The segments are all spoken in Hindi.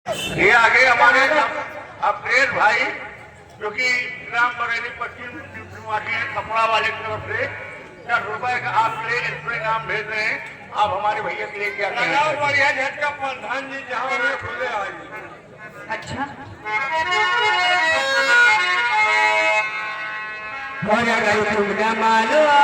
ये आगे हमारे अपरेश भाई जो कि ग्राम बरेली पश्चिम निवासी कपड़ा वाले की तरफ से 10 रुपए का आपके लिए इसमें नाम भेज रहे हैं। आप हमारे भैया के लिए क्या कहें? बढ़िया झटका प्रधान जी जहाँ में खुले आए। अच्छा तुमने मालूम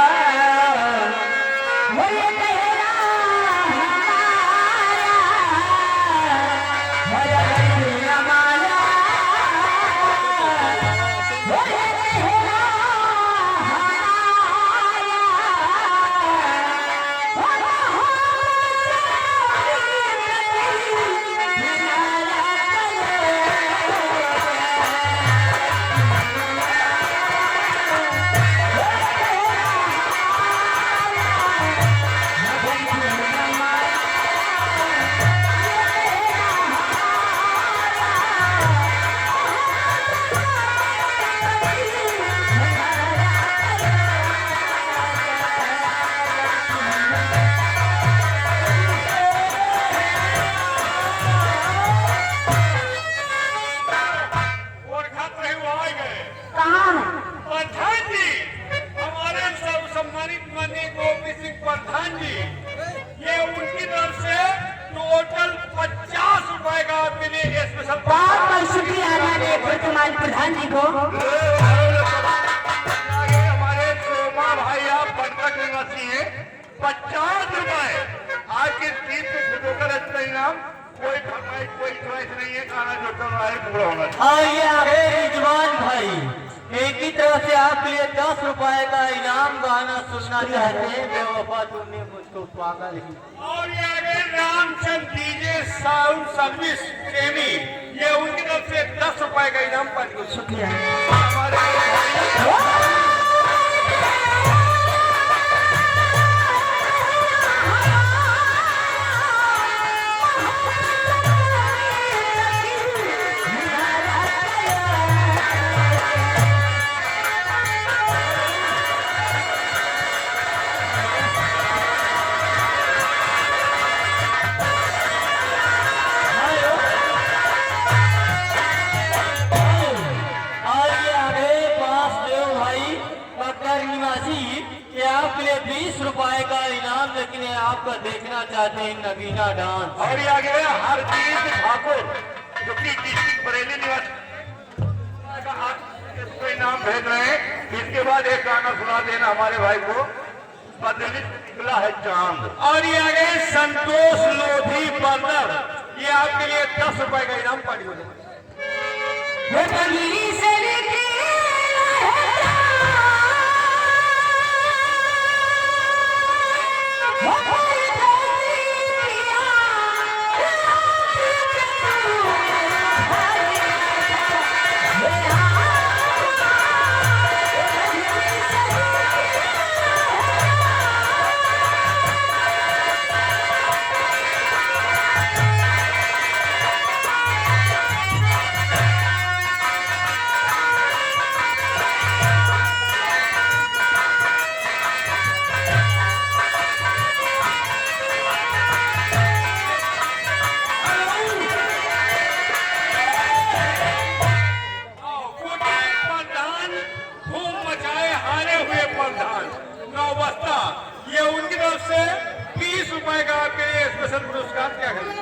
प्रधान जी ये उनकी तरफ से टोटल 50 रुपए का आपके लिए स्पेशल। बहुत बहुत शुक्रिया वर्तमान प्रधान जी को। हमारे शोभा भाई आप बनकर निवासी हैं 50 रुपए आज की चीज को होकर अच्छा इनाम। कोई फरमाइश कोई च्वाइस नहीं है, गाना जो चल रहा है पूरा होना चाहिए। आइए रिजवान भाई एक ही तरफ से आपके लिए 10 रुपए का इनाम गाना सुनना चाहते हैं। बेवफा तुमने मुझको पागल ही। और ये आगे रामचंद डीजे साउंड सर्विस प्रेमी ये उनकी तरफ से 10 रुपए का इनाम पर शुक्रिया। आपके लिए 20 रुपए का इनाम लेकिन आपका देखना चाहते हैं नगीना डांस। और ये आगे हरजीत ठाकुर जो कि डिस्ट्रिक्ट बरेली निवासी इसको इनाम भेज रहे हैं। इसके बाद एक गाना सुना देना हमारे भाई को, बदली निकला है चांद। और ये आगे संतोष लोधी बर्नर ये आपके लिए 10 रुपए का इनाम पार्टी हो जाएगा। ये उनकी तरफ से 20 रुपए का आपके लिए स्पेशल पुरस्कार क्या है?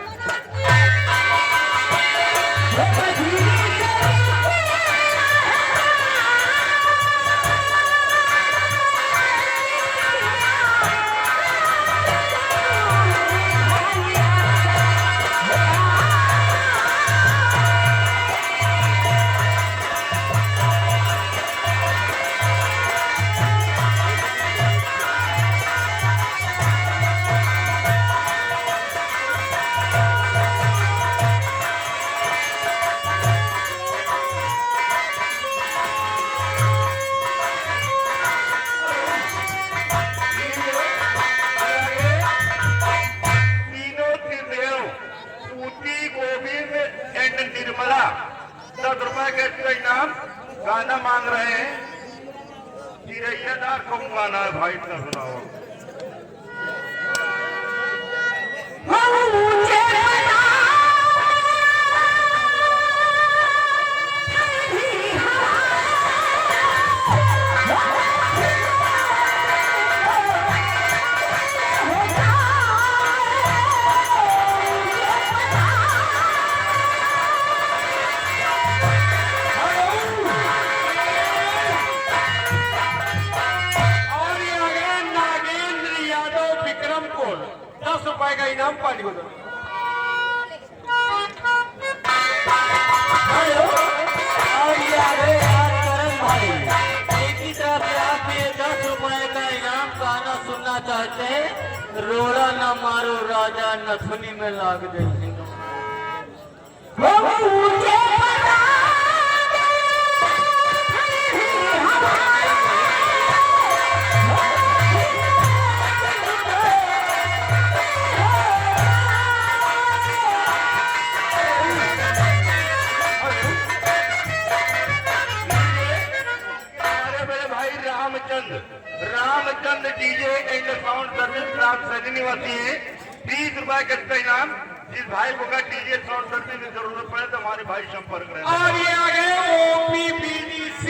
निर्मला 10 रुपए के इनाम गाना मांग रहे हैं। चिरैयादार कौन गाना है भाई, इतना सुनाओ। लिखो तो। और ये आ गए आज करण भाई। एक ही तरफ से आप ये 10 रुपए का इनाम गाना सुनना चाहते हैं। रोड़ा न मारो राजा नथुनी में लाग जाए। मुझे Ramchand DJ and sound service ग्राम सजी निवासी है। 30 रुपए का इसका इनाम। जिस भाई को का डीजे साउंड सर्विस की जरूरत पड़े तो हमारे भाई संपर्क करें। और ये आ गए OPBDC।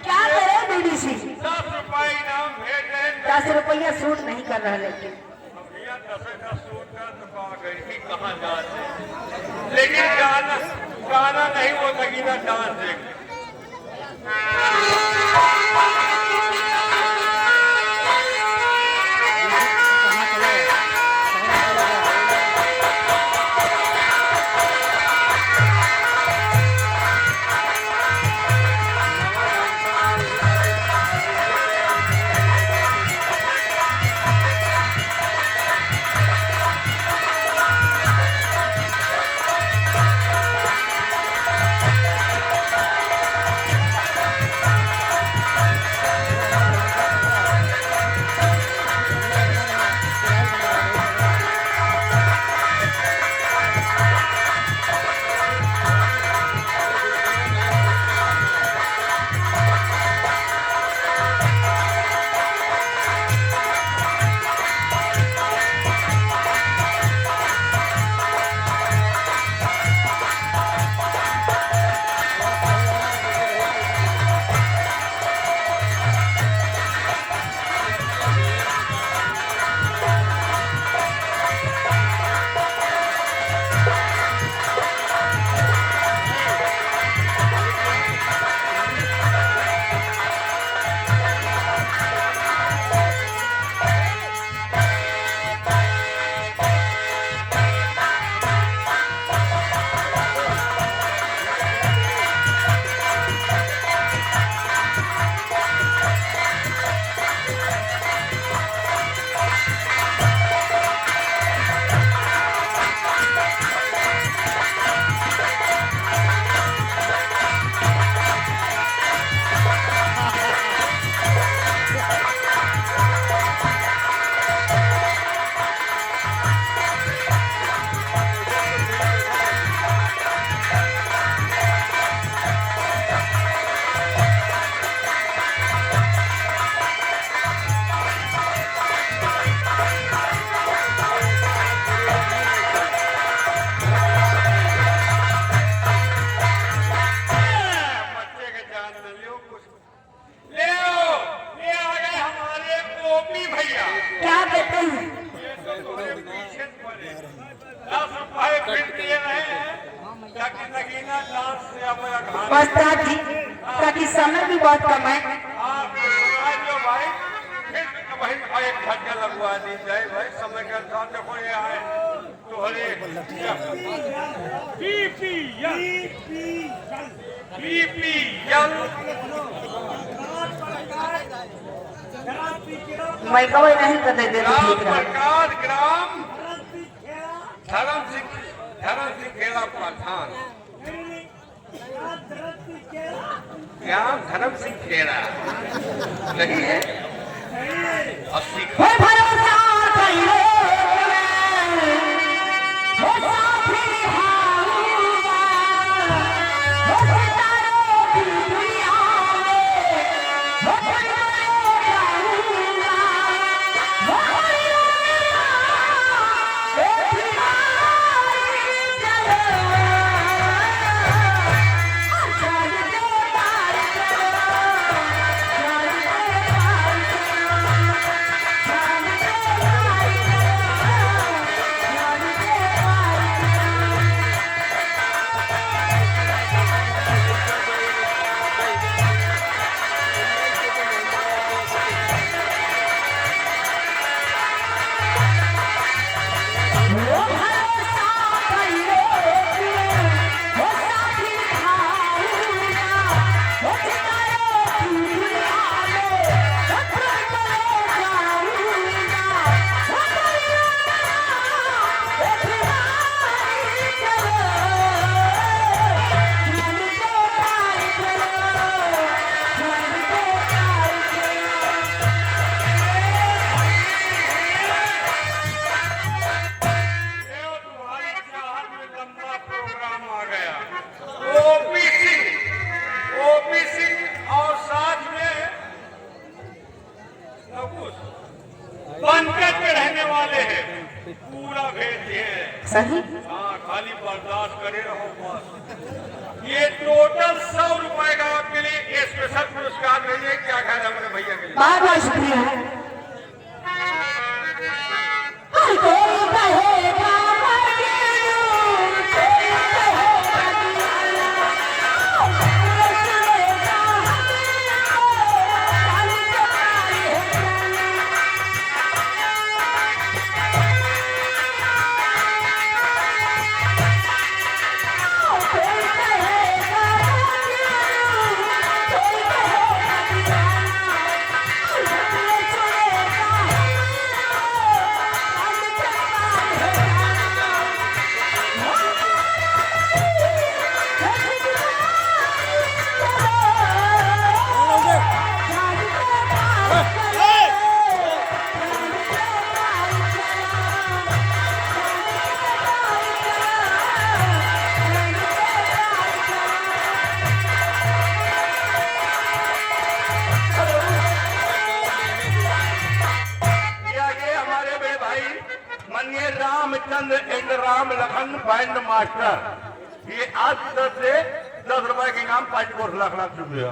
क्या करे बीडीसी? 10 रुपए इनाम भेज रहे हैं। 10 रुपया सूट नहीं कर रहा लेकिन भैया 10 का सूट का तो गई कहाँ जाते, लेकिन गाना नहीं वो लगेगा डांस देख। बस ताकि ताकि समय भी बहुत कम है। भाई एक झटका लगवा दी जाए भाई, समय के अनुसार देखो ये आए तो हरे मैं कभी नहीं कर दे ग्राम प्रकाश ग्राम धर्म सिंह खेड़ा प्रधान ग्राम धर्म सिंह खेड़ा नहीं है 80 भरोसा कइले सही हाँ खाली बर्दाश्त करे रहो बस। ये टोटल 100 रुपए का आपके लिए स्पेशल पुरस्कार नहीं है। क्या ख्याल है हमारे भैया के लिए? बहुत बहुत शुक्रिया। कोई कहेगा मजनू, कोई कहेगा दीवाना, सुनेगा हमको, काली कमाई है जाना। कोई कहेगा मजनू, कोई कहेगा दीवाना, सुनेगा माननीय Ramchandra and Ram Lakhan band master, ये आज की तरफ से 10 रुपए के इनाम 5 लाख शुक्रिया।